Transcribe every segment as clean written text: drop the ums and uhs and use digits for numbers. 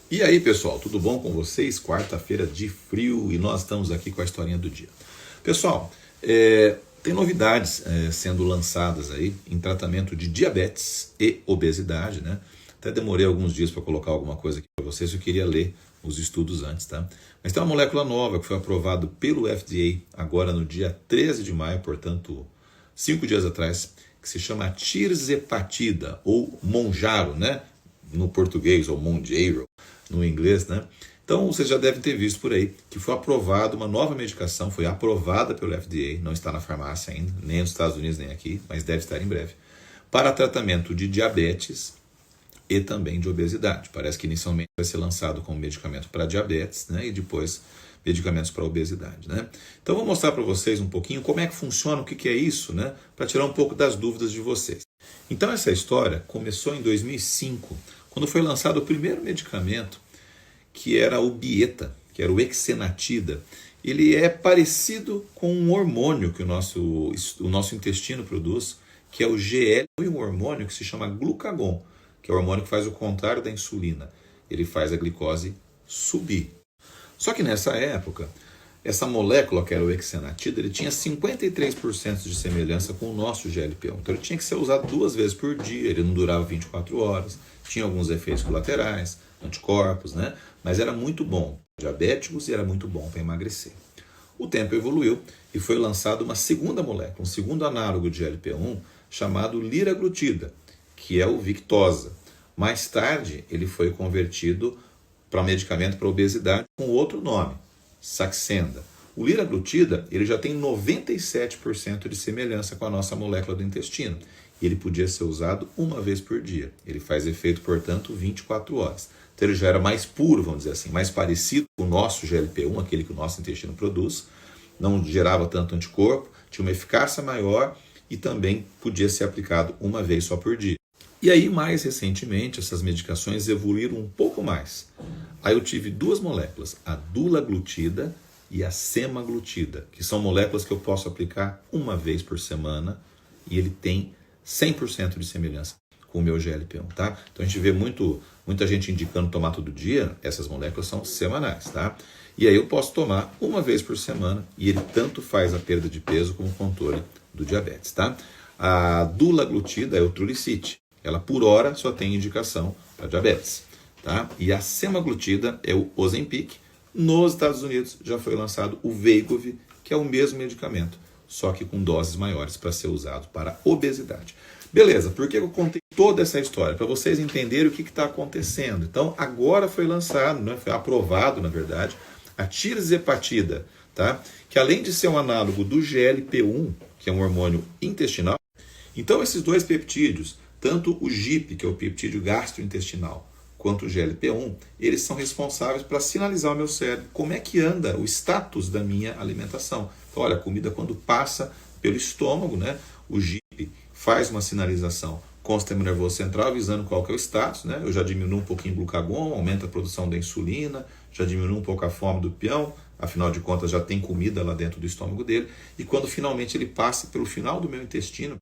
E aí, pessoal, tudo bom com vocês? Quarta-feira de frio e nós estamos aqui com a historinha do dia. Pessoal, tem novidades sendo lançadas aí em tratamento de diabetes e obesidade, né? Até demorei alguns dias para colocar alguma coisa aqui para vocês, eu queria ler os estudos antes, tá? Mas tem uma molécula nova que foi aprovada pelo FDA agora no dia 13 de maio, portanto, 5 dias atrás, que se chama tirzepatida ou Mounjaro, né? No português, ou Mounjaro no inglês, né? Então vocês já devem ter visto por aí que foi aprovada uma nova medicação, foi aprovada pelo FDA, não está na farmácia ainda, nem nos Estados Unidos nem aqui, mas deve estar em breve, para tratamento de diabetes e também de obesidade. Parece que inicialmente vai ser lançado como medicamento para diabetes, né? E depois medicamentos para obesidade, né? Então vou mostrar para vocês um pouquinho como é que funciona, o que é isso, né? Para tirar um pouco das dúvidas de vocês. Então essa história começou em 2005, quando foi lançado o primeiro medicamento, que era o Byetta, que era o Exenatida. Ele é parecido com um hormônio que o nosso intestino produz, que é o GL, e um hormônio que se chama glucagon, que é o hormônio que faz o contrário da insulina. Ele faz a glicose subir. Só que nessa época, essa molécula, que era o Exenatida, ele tinha 53% de semelhança com o nosso GLP-1. Então ele tinha que ser usado 2 vezes por dia, ele não durava 24 horas, tinha alguns efeitos colaterais, anticorpos, né? Mas era muito bom para diabéticos e era muito bom para emagrecer. O tempo evoluiu e foi lançado uma segunda molécula, um segundo análogo de GLP-1, chamado liraglutida, que é o Victoza. Mais tarde, ele foi convertido para medicamento para obesidade com outro nome, Saxenda. O liraglutida, ele já tem 97% de semelhança com a nossa molécula do intestino. E ele podia ser usado 1 vez por dia. Ele faz efeito, portanto, 24 horas. Então ele já era mais puro, vamos dizer assim, mais parecido com o nosso GLP-1, aquele que o nosso intestino produz. Não gerava tanto anticorpo, tinha uma eficácia maior e também podia ser aplicado 1 vez só por dia. E aí, mais recentemente, essas medicações evoluíram um pouco mais. Aí eu tive 2 moléculas, a dulaglutida e a semaglutida, que são moléculas que eu posso aplicar 1 vez por semana e ele tem 100% de semelhança com o meu GLP-1, tá? Então a gente vê muita gente indicando tomar todo dia, essas moléculas são semanais, tá? E aí eu posso tomar 1 vez por semana e ele tanto faz a perda de peso como o controle do diabetes, tá? A dulaglutida é o Trulicity, ela por hora só tem indicação para diabetes, tá? E a semaglutida é o Ozempic. Nos Estados Unidos já foi lançado o Wegovy, que é o mesmo medicamento, só que com doses maiores para ser usado para obesidade. Beleza, por que eu contei toda essa história? Para vocês entenderem o que está acontecendo. Então, agora foi lançado, né, foi aprovado, na verdade, a tirzepatida, tá? Que além de ser um análogo do GLP-1, que é um hormônio intestinal, então esses 2 peptídeos, tanto o GIP, que é o peptídeo gastrointestinal, quanto o GLP-1, eles são responsáveis para sinalizar ao meu cérebro como é que anda o status da minha alimentação. Então, olha, a comida quando passa pelo estômago, né, o GIP faz uma sinalização com o sistema nervoso central avisando qual que é o status, né? Eu já diminuo um pouquinho o glucagon, aumenta a produção da insulina, já diminuo um pouco a fome do peão, afinal de contas já tem comida lá dentro do estômago dele, e quando finalmente ele passa pelo final do meu intestino,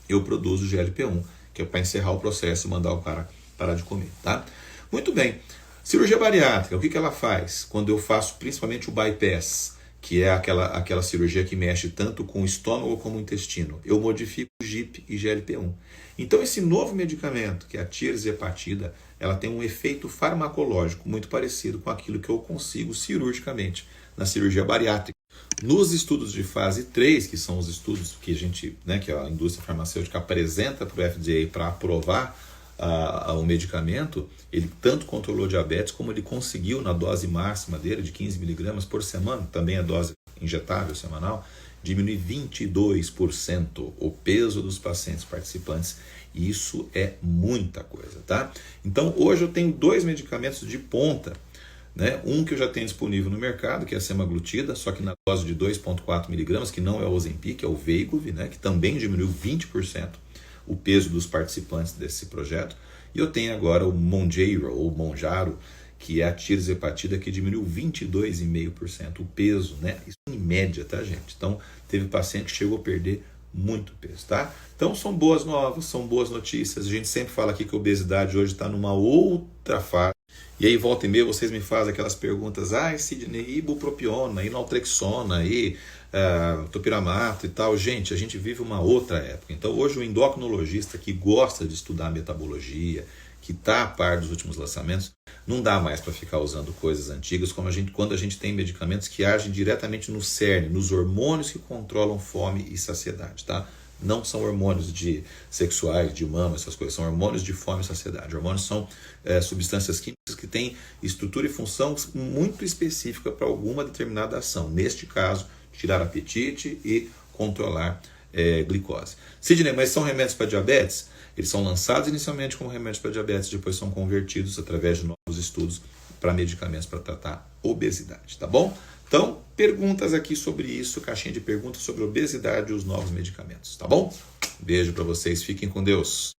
eu produzo o GLP-1, que é para encerrar o processo e mandar o cara parar de comer, tá? Muito bem. Cirurgia bariátrica, o que ela faz? Quando eu faço principalmente o bypass, que é aquela cirurgia que mexe tanto com o estômago como o intestino, eu modifico GIP e GLP-1. Então esse novo medicamento, que é a tirzepatida, ela tem um efeito farmacológico muito parecido com aquilo que eu consigo cirurgicamente na cirurgia bariátrica. Nos estudos de fase 3, que são os estudos que a gente, né, que a indústria farmacêutica apresenta para o FDA para aprovar o medicamento, ele tanto controlou diabetes como ele conseguiu na dose máxima dele, de 15 miligramas por semana, também a dose injetável semanal, diminuir 22% o peso dos pacientes participantes. E isso é muita coisa, tá? Então hoje eu tenho 2 medicamentos de ponta, né? Um que eu já tenho disponível no mercado, que é a semaglutida, só que na dose de 2,4 miligramas, que não é o Ozempic, é o Wegovy, né? Que também diminuiu 20% o peso dos participantes desse projeto. E eu tenho agora o Mounjaro, que é a tirzepatida, que diminuiu 22,5% o peso, né? Isso em média, tá, gente? Então, teve paciente que chegou a perder muito peso, tá? Então, são boas novas, são boas notícias. A gente sempre fala aqui que a obesidade hoje está numa outra fase. E aí, volta e meia, vocês me fazem aquelas perguntas, Sidney, ibupropiona, e naltrexona, e topiramato e tal. Gente, a gente vive uma outra época. Então, hoje o endocrinologista que gosta de estudar metabologia, que está a par dos últimos lançamentos, não dá mais para ficar usando coisas antigas quando a gente tem medicamentos que agem diretamente no cerne, nos hormônios que controlam fome e saciedade, tá? Não são hormônios sexuais, de mama, essas coisas, são hormônios de fome e saciedade. Hormônios são substâncias químicas que têm estrutura e função muito específica para alguma determinada ação. Neste caso, tirar apetite e controlar glicose. Sidney, mas são remédios para diabetes? Eles são lançados inicialmente como remédios para diabetes, depois são convertidos através de novos estudos para medicamentos para tratar obesidade, tá bom? Então, perguntas aqui sobre isso, caixinha de perguntas sobre obesidade e os novos medicamentos, tá bom? Beijo para vocês, fiquem com Deus.